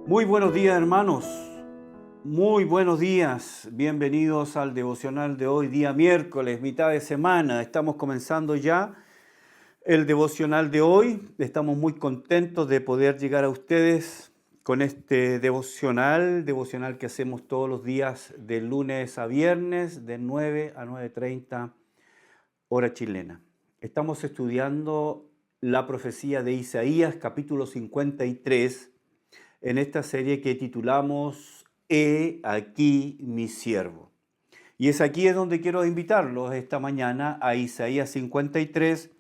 Muy buenos días, hermanos. Muy buenos días. Bienvenidos al devocional de hoy, día miércoles, mitad de semana. Estamos comenzando ya el devocional de hoy. Estamos muy contentos de poder llegar a ustedes con este devocional que hacemos todos los días de lunes a viernes, de 9 a 9:30 hora chilena. Estamos estudiando la profecía de Isaías, capítulo 53, en esta serie que titulamos He aquí mi siervo. Y es aquí es donde quiero invitarlos esta mañana a Isaías 53,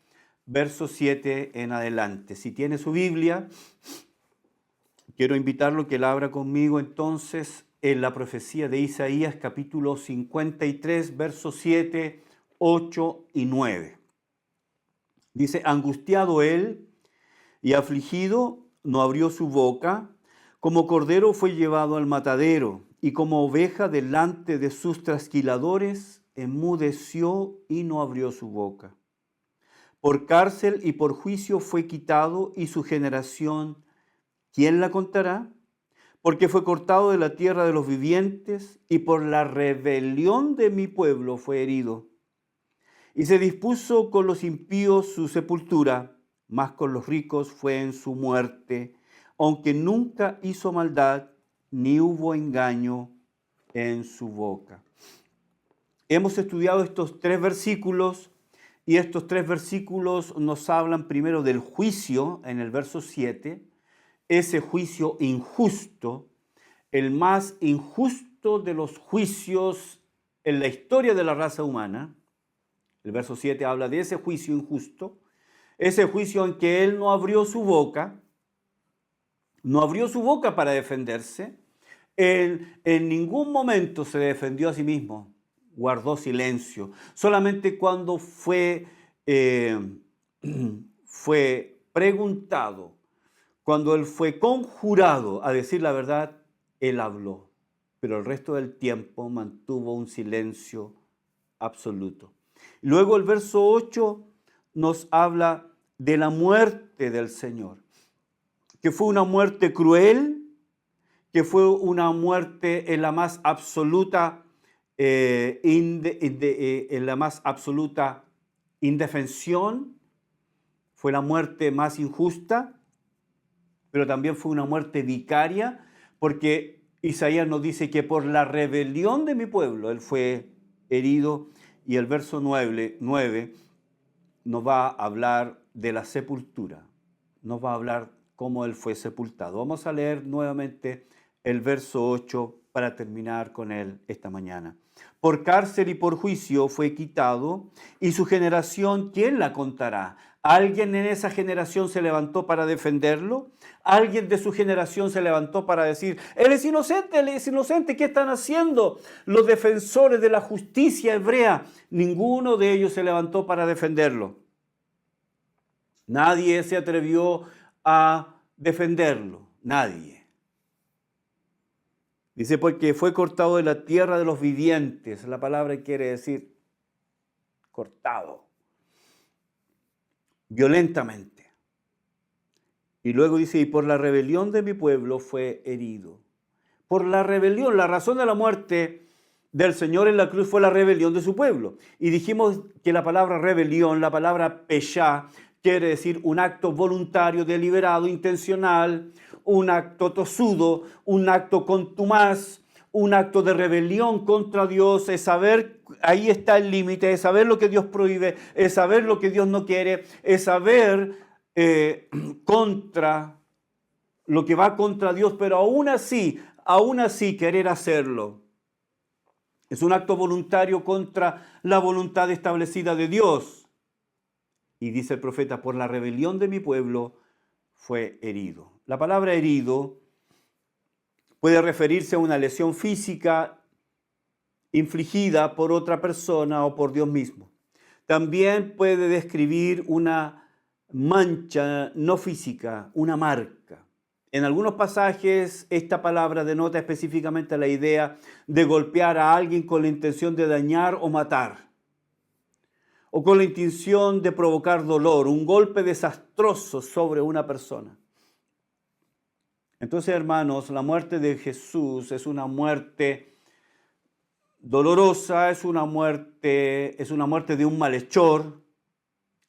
verso 7 en adelante. Si tiene su Biblia, quiero invitarlo que la abra conmigo entonces en la profecía de Isaías, capítulo 53, versos 7, 8 y 9. Dice: angustiado él y afligido, no abrió su boca. Como cordero fue llevado al matadero, y como oveja delante de sus trasquiladores, enmudeció y no abrió su boca. Por cárcel y por juicio fue quitado, y su generación, ¿quién la contará? Porque fue cortado de la tierra de los vivientes, y por la rebelión de mi pueblo fue herido. Y se dispuso con los impíos su sepultura, mas con los ricos fue en su muerte, aunque nunca hizo maldad, ni hubo engaño en su boca. Hemos estudiado estos tres versículos, y estos tres versículos nos hablan primero del juicio, en el verso 7, ese juicio injusto, el más injusto de los juicios en la historia de la raza humana. El verso 7 habla de ese juicio injusto, ese juicio en que él no abrió su boca para defenderse. Él en ningún momento se defendió a sí mismo, guardó silencio. Solamente cuando fue preguntado, cuando él fue conjurado a decir la verdad, él habló. Pero el resto del tiempo mantuvo un silencio absoluto. Luego el verso 8 nos habla de la muerte del Señor, que fue una muerte cruel, que fue una muerte en la más absoluta, indefensión, fue la muerte más injusta, pero también fue una muerte vicaria, porque Isaías nos dice que por la rebelión de mi pueblo él fue herido. Y el verso 9 nos va a hablar de la sepultura, nos va a hablar cómo él fue sepultado. Vamos a leer nuevamente el verso 8 para terminar con él esta mañana. Por cárcel y por juicio fue quitado, y su generación, ¿quién la contará? ¿Alguien en esa generación se levantó para defenderlo? ¿Alguien de su generación se levantó para decir, él es inocente, ¿qué están haciendo los defensores de la justicia hebrea? Ninguno de ellos se levantó para defenderlo. Nadie se atrevió a defenderlo, nadie. Dice, porque fue cortado de la tierra de los vivientes. La palabra quiere decir cortado, violentamente. Y luego dice, y por la rebelión de mi pueblo fue herido. Por la rebelión, la razón de la muerte del Señor en la cruz fue la rebelión de su pueblo. Y dijimos que la palabra rebelión, la palabra peshá, quiere decir un acto voluntario, deliberado, intencional, un acto tosudo, un acto contumaz, un acto de rebelión contra Dios. Es saber, ahí está el límite, es saber lo que Dios prohíbe, es saber lo que Dios no quiere, es saber contra lo que va contra Dios, pero aún así querer hacerlo. Es un acto voluntario contra la voluntad establecida de Dios. Y dice el profeta, por la rebelión de mi pueblo fue herido. La palabra herido puede referirse a una lesión física infligida por otra persona o por Dios mismo. También puede describir una mancha no física, una marca. En algunos pasajes esta palabra denota específicamente la idea de golpear a alguien con la intención de dañar o matar, o con la intención de provocar dolor, un golpe desastroso sobre una persona. Entonces, hermanos, la muerte de Jesús es una muerte dolorosa, es una muerte de un malhechor.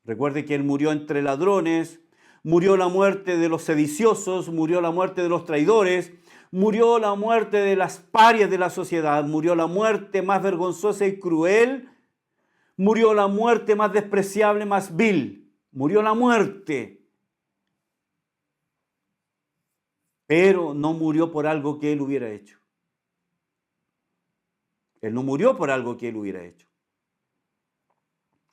Recuerde que Él murió entre ladrones, murió la muerte de los sediciosos, murió la muerte de los traidores, murió la muerte de las parias de la sociedad, murió la muerte más vergonzosa y cruel, murió la muerte más despreciable, más vil, murió la muerte. Pero no murió por algo que Él hubiera hecho. Él no murió por algo que Él hubiera hecho.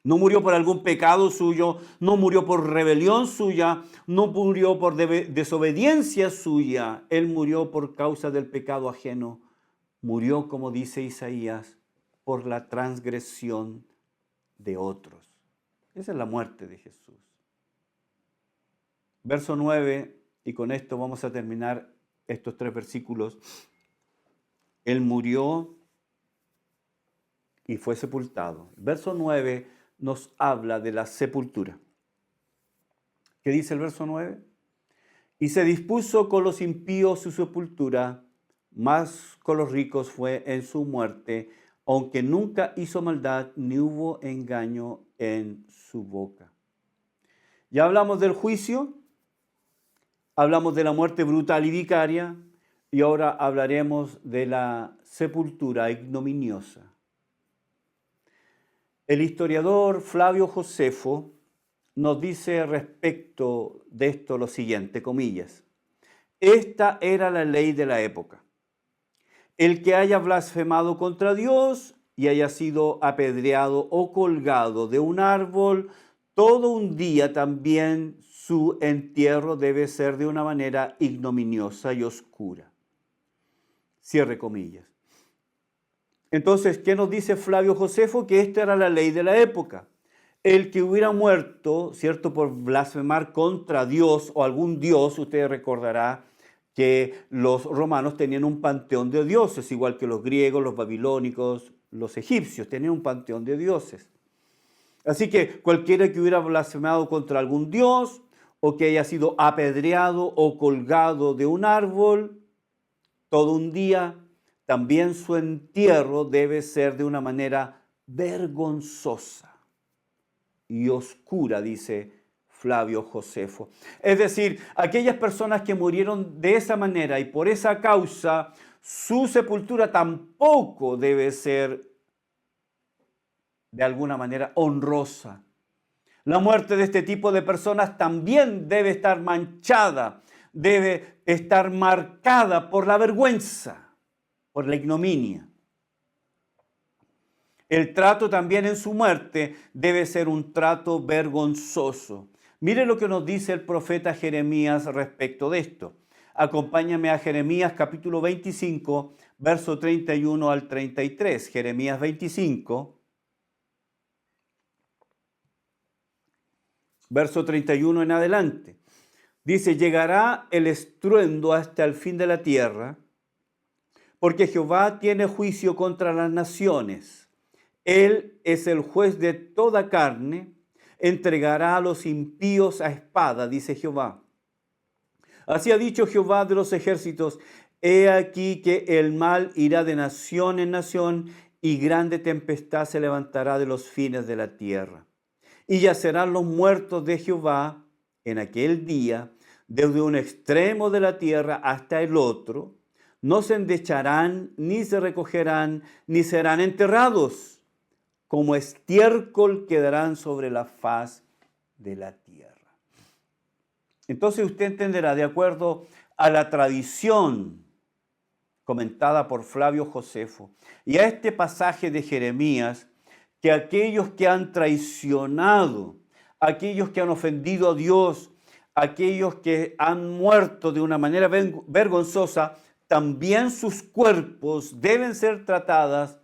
No murió por algún pecado suyo, no murió por rebelión suya, no murió por desobediencia suya. Él murió por causa del pecado ajeno. Murió, como dice Isaías, por la transgresión de otros. Esa es la muerte de Jesús. Verso 9, y con esto vamos a terminar estos 3 versículos. Él murió y fue sepultado. Verso 9 nos habla de la sepultura. ¿Qué dice el verso 9? Y se dispuso con los impíos su sepultura, más con los ricos fue en su muerte, aunque nunca hizo maldad ni hubo engaño en su boca. Ya hablamos del juicio, hablamos de la muerte brutal y vicaria, y ahora hablaremos de la sepultura ignominiosa. El historiador Flavio Josefo nos dice respecto de esto lo siguiente, comillas: esta era la ley de la época. El que haya blasfemado contra Dios y haya sido apedreado o colgado de un árbol, todo un día también su entierro debe ser de una manera ignominiosa y oscura. Cierre comillas. Entonces, ¿qué nos dice Flavio Josefo? Que esta era la ley de la época. El que hubiera muerto, ¿cierto?, por blasfemar contra Dios o algún dios, usted recordará que los romanos tenían un panteón de dioses, igual que los griegos, los babilónicos, los egipcios, tenían un panteón de dioses. Así que cualquiera que hubiera blasfemado contra algún dios o que haya sido apedreado o colgado de un árbol, todo un día, también su entierro debe ser de una manera vergonzosa y oscura, dice Flavio Josefo. Es decir, aquellas personas que murieron de esa manera y por esa causa, su sepultura tampoco debe ser de alguna manera honrosa. La muerte de este tipo de personas también debe estar manchada, debe estar marcada por la vergüenza, por la ignominia. El trato también en su muerte debe ser un trato vergonzoso. Mire lo que nos dice el profeta Jeremías respecto de esto. Acompáñame a Jeremías capítulo 25, verso 31 al 33. Jeremías 25, verso 31 en adelante. Dice: llegará el estruendo hasta el fin de la tierra, porque Jehová tiene juicio contra las naciones. Él es el juez de toda carne, entregará a los impíos a espada, dice Jehová. Así ha dicho Jehová de los ejércitos: he aquí que el mal irá de nación en nación, y grande tempestad se levantará de los fines de la tierra. Y yacerán los muertos de Jehová en aquel día, desde un extremo de la tierra hasta el otro. No se endecharán, ni se recogerán, ni serán enterrados. Como estiércol quedarán sobre la faz de la tierra. Entonces usted entenderá, de acuerdo a la tradición comentada por Flavio Josefo y a este pasaje de Jeremías, que aquellos que han traicionado, aquellos que han ofendido a Dios, aquellos que han muerto de una manera vergonzosa, también sus cuerpos deben ser tratados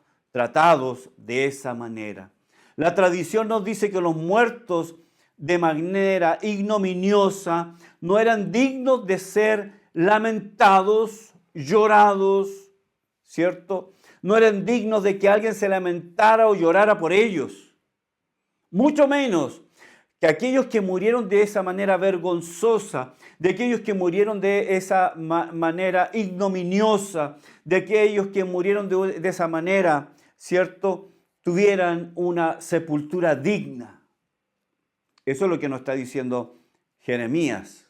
de esa manera. La tradición nos dice que los muertos de manera ignominiosa no eran dignos de ser lamentados, llorados, ¿cierto? No eran dignos de que alguien se lamentara o llorara por ellos. Mucho menos que aquellos que murieron de esa manera vergonzosa, de aquellos que murieron de esa manera ignominiosa, de aquellos que murieron de esa manera, ¿cierto?, tuvieran una sepultura digna. Eso es lo que nos está diciendo Jeremías.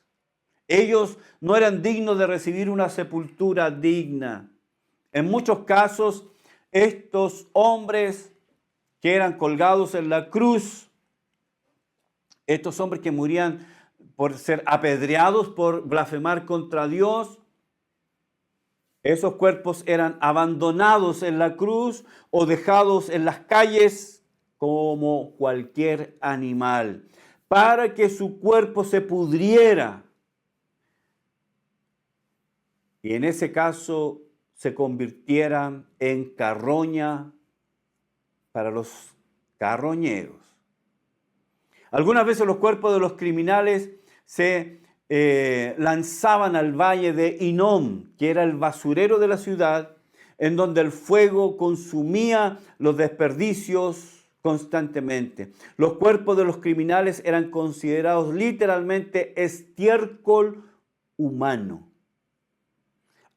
Ellos no eran dignos de recibir una sepultura digna. En muchos casos, estos hombres que eran colgados en la cruz, estos hombres que morían por ser apedreados, por blasfemar contra Dios, esos cuerpos eran abandonados en la cruz o dejados en las calles como cualquier animal, para que su cuerpo se pudriera. Y en ese caso se convirtieran en carroña para los carroñeros. Algunas veces los cuerpos de los criminales se lanzaban al valle de Hinnom, que era el basurero de la ciudad, en donde el fuego consumía los desperdicios constantemente. Los cuerpos de los criminales eran considerados literalmente estiércol humano.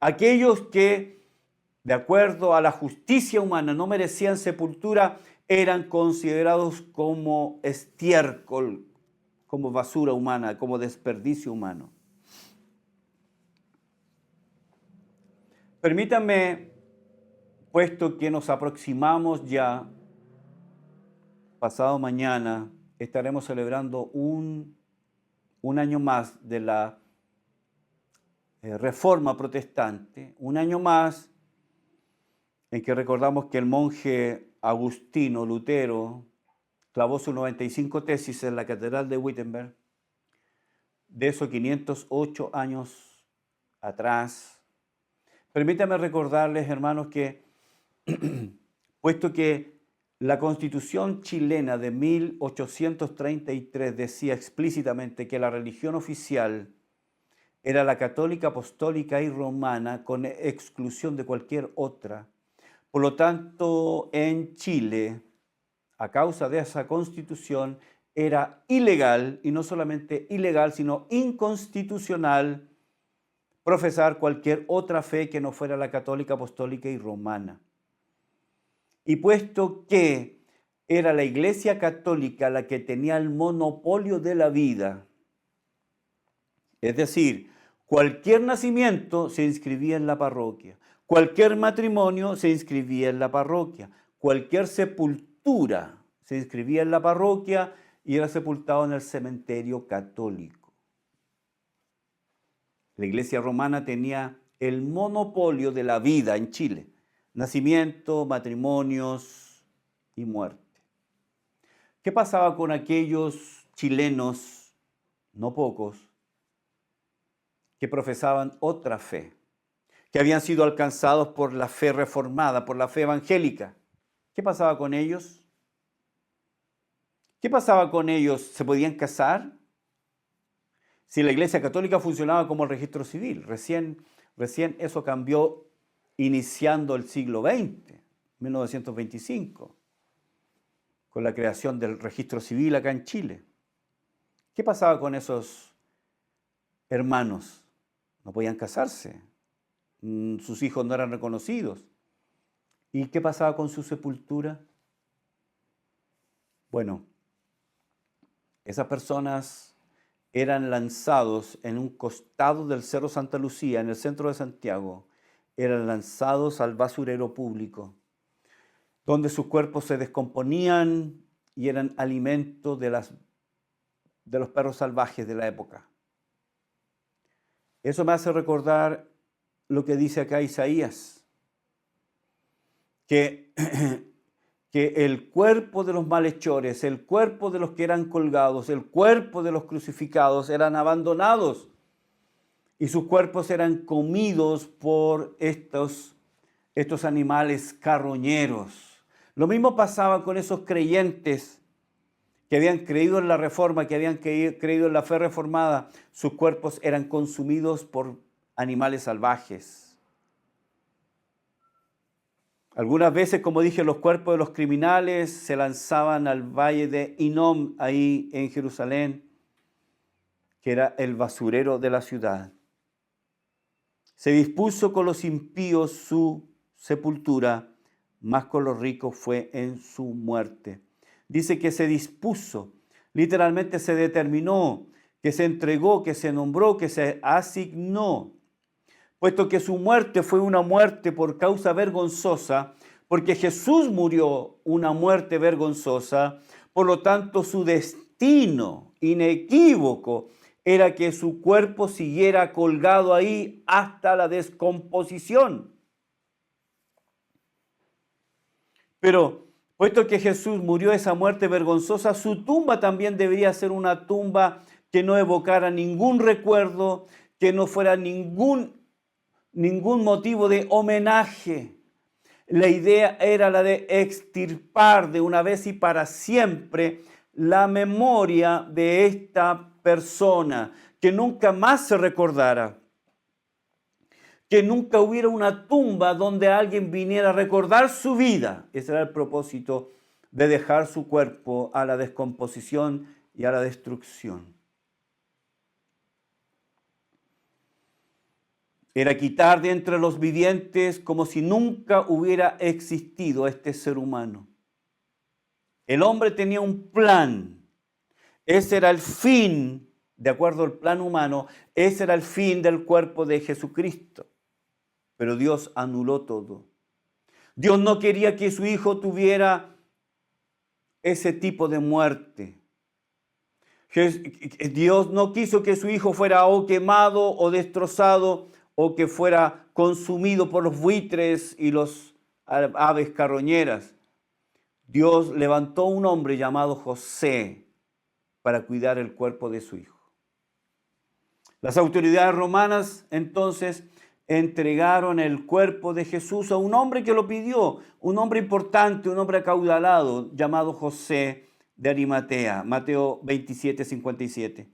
Aquellos que, de acuerdo a la justicia humana, no merecían sepultura, eran considerados como estiércol, como basura humana, como desperdicio humano. Permítanme, puesto que nos aproximamos ya, pasado mañana, estaremos celebrando un año más de la Reforma Protestante, un año más en que recordamos que el monje Agustino Lutero clavó sus 95 tesis en la Catedral de Wittenberg. De esos 508 años atrás, permítanme recordarles, hermanos, que puesto que la Constitución chilena de 1833 decía explícitamente que la religión oficial era la católica, apostólica y romana, con exclusión de cualquier otra. Por lo tanto, en Chile, a causa de esa constitución, era ilegal, y no solamente ilegal, sino inconstitucional, profesar cualquier otra fe que no fuera la católica, apostólica y romana. Y puesto que era la Iglesia Católica la que tenía el monopolio de la vida, es decir, cualquier nacimiento se inscribía en la parroquia, cualquier matrimonio se inscribía en la parroquia, cualquier sepultura se inscribía en la parroquia y era sepultado en el cementerio católico. La Iglesia romana tenía el monopolio de la vida en Chile, nacimiento, matrimonios y muerte. ¿Qué pasaba con aquellos chilenos, no pocos, que profesaban otra fe, que habían sido alcanzados por la fe reformada, por la fe evangélica? ¿Qué pasaba con ellos? ¿Qué pasaba con ellos? ¿Se podían casar? Si la Iglesia Católica funcionaba como el registro civil, recién eso cambió iniciando el siglo XX, 1925, con la creación del registro civil acá en Chile. ¿Qué pasaba con esos hermanos? No podían casarse, sus hijos no eran reconocidos. ¿Y qué pasaba con su sepultura? Bueno, esas personas eran lanzados en un costado del Cerro Santa Lucía, en el centro de Santiago, eran lanzados al basurero público, donde sus cuerpos se descomponían y eran alimento de los perros salvajes de la época. Eso me hace recordar lo que dice acá Isaías, que el cuerpo de los malhechores, el cuerpo de los que eran colgados, el cuerpo de los crucificados eran abandonados y sus cuerpos eran comidos por estos animales carroñeros. Lo mismo pasaba con esos creyentes que habían creído en la Reforma, que habían creído en la fe reformada. Sus cuerpos eran consumidos por animales salvajes. Algunas veces, como dije, los cuerpos de los criminales se lanzaban al valle de Hinnom, ahí en Jerusalén, que era el basurero de la ciudad. Se dispuso con los impíos su sepultura, mas con los ricos fue en su muerte. Dice que se dispuso, literalmente se determinó, que se entregó, que se nombró, que se asignó, puesto que su muerte fue una muerte por causa vergonzosa, porque Jesús murió una muerte vergonzosa, por lo tanto su destino inequívoco era que su cuerpo siguiera colgado ahí hasta la descomposición. Pero puesto que Jesús murió esa muerte vergonzosa, su tumba también debería ser una tumba que no evocara ningún recuerdo, que no fuera ningún motivo de homenaje. La idea era la de extirpar de una vez y para siempre la memoria de esta persona, que nunca más se recordara, que nunca hubiera una tumba donde alguien viniera a recordar su vida. Ese era el propósito de dejar su cuerpo a la descomposición y a la destrucción. Era quitar de entre los vivientes como si nunca hubiera existido este ser humano. El hombre tenía un plan. Ese era el fin, de acuerdo al plan humano, ese era el fin del cuerpo de Jesucristo. Pero Dios anuló todo. Dios no quería que su hijo tuviera ese tipo de muerte. Dios no quiso que su hijo fuera o quemado o destrozado o que fuera consumido por los buitres y los aves carroñeras. Dios levantó un hombre llamado José para cuidar el cuerpo de su hijo. Las autoridades romanas entonces entregaron el cuerpo de Jesús a un hombre que lo pidió, un hombre importante, un hombre acaudalado llamado José de Arimatea, Mateo 27:57.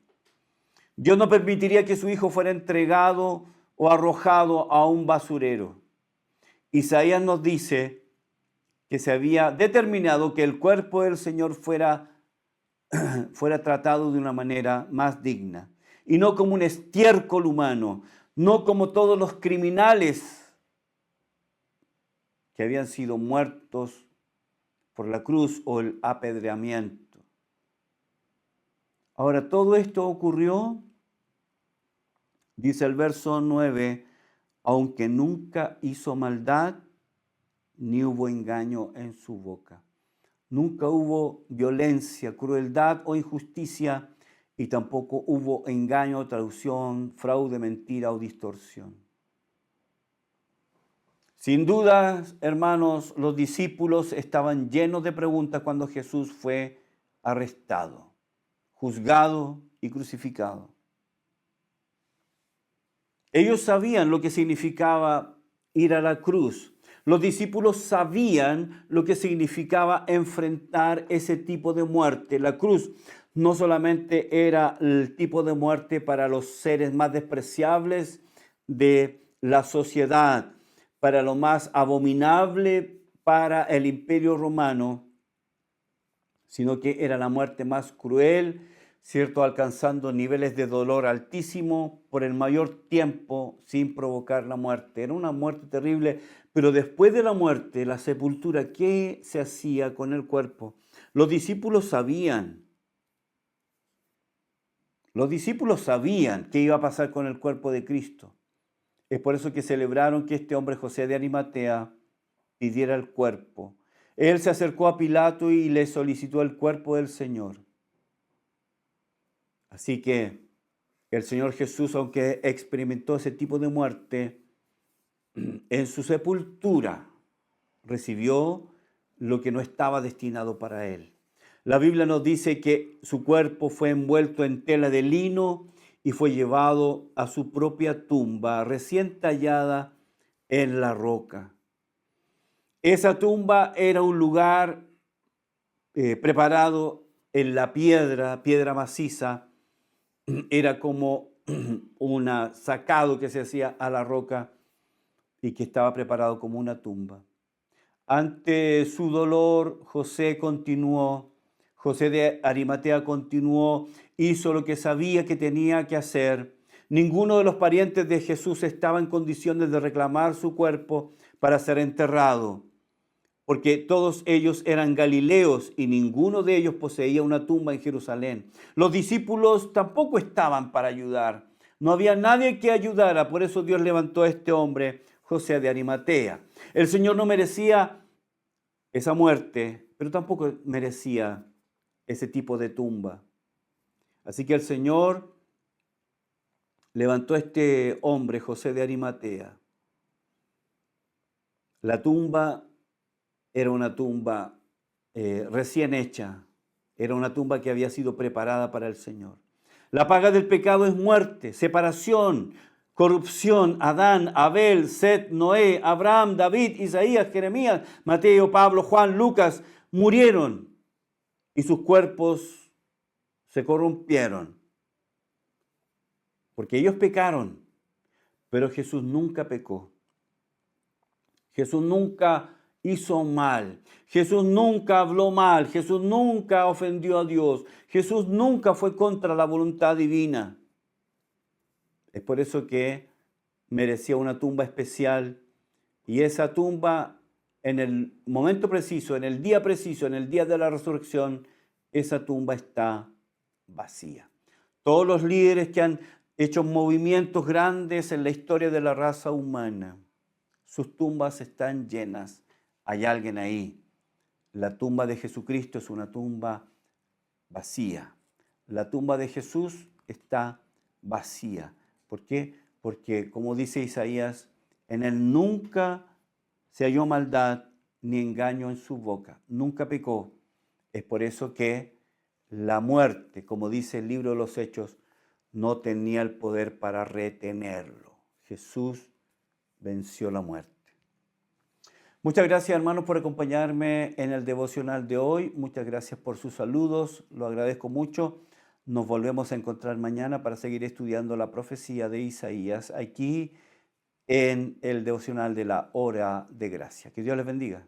Dios no permitiría que su hijo fuera entregado o arrojado a un basurero. Isaías nos dice que se había determinado que el cuerpo del Señor fuera tratado de una manera más digna y no como un estiércol humano, no como todos los criminales que habían sido muertos por la cruz o el apedreamiento. Ahora, todo esto ocurrió, dice el verso 9, aunque nunca hizo maldad, ni hubo engaño en su boca. Nunca hubo violencia, crueldad o injusticia, y tampoco hubo engaño, traición, fraude, mentira o distorsión. Sin duda, hermanos, los discípulos estaban llenos de preguntas cuando Jesús fue arrestado, juzgado y crucificado. Ellos sabían lo que significaba ir a la cruz. Los discípulos sabían lo que significaba enfrentar ese tipo de muerte. La cruz no solamente era el tipo de muerte para los seres más despreciables de la sociedad, para lo más abominable para el Imperio Romano, sino que era la muerte más cruel, ¿cierto? Alcanzando niveles de dolor altísimo por el mayor tiempo sin provocar la muerte. Era una muerte terrible, pero después de la muerte, la sepultura, ¿qué se hacía con el cuerpo? Los discípulos sabían qué iba a pasar con el cuerpo de Cristo. Es por eso que celebraron que este hombre, José de Arimatea, pidiera el cuerpo. Él se acercó a Pilato y le solicitó el cuerpo del Señor. Así que el Señor Jesús, aunque experimentó ese tipo de muerte, en su sepultura recibió lo que no estaba destinado para él. La Biblia nos dice que su cuerpo fue envuelto en tela de lino y fue llevado a su propia tumba, recién tallada en la roca. Esa tumba era un lugar preparado en la piedra maciza. Era como un sacado que se hacía a la roca y que estaba preparado como una tumba. Ante su dolor, José continuó, José de Arimatea continuó, hizo lo que sabía que tenía que hacer. Ninguno de los parientes de Jesús estaba en condiciones de reclamar su cuerpo para ser enterrado, porque todos ellos eran galileos y ninguno de ellos poseía una tumba en Jerusalén. Los discípulos tampoco estaban para ayudar. No había nadie que ayudara, por eso Dios levantó a este hombre, José de Arimatea. El Señor no merecía esa muerte, pero tampoco merecía ese tipo de tumba. Así que el Señor levantó a este hombre, José de Arimatea. La tumba era una tumba recién hecha, era una tumba que había sido preparada para el Señor. La paga del pecado es muerte, separación, corrupción. Adán, Abel, Set, Noé, Abraham, David, Isaías, Jeremías, Mateo, Pablo, Juan, Lucas murieron y sus cuerpos se corrompieron porque ellos pecaron, pero Jesús nunca pecó. Jesús nunca hizo mal. Jesús nunca habló mal. Jesús nunca ofendió a Dios. Jesús nunca fue contra la voluntad divina. Es por eso que merecía una tumba especial. Y esa tumba, en el momento preciso, en el día preciso, en el día de la resurrección, esa tumba está vacía. Todos los líderes que han hecho movimientos grandes en la historia de la raza humana, sus tumbas están llenas. Hay alguien ahí. La tumba de Jesucristo es una tumba vacía. La tumba de Jesús está vacía. ¿Por qué? Porque, como dice Isaías, en él nunca se halló maldad ni engaño en su boca. Nunca pecó. Es por eso que la muerte, como dice el libro de los Hechos, no tenía el poder para retenerlo. Jesús venció la muerte. Muchas gracias, hermanos, por acompañarme en el devocional de hoy. Muchas gracias por sus saludos, lo agradezco mucho. Nos volvemos a encontrar mañana para seguir estudiando la profecía de Isaías aquí en el devocional de la hora de gracia. Que Dios les bendiga.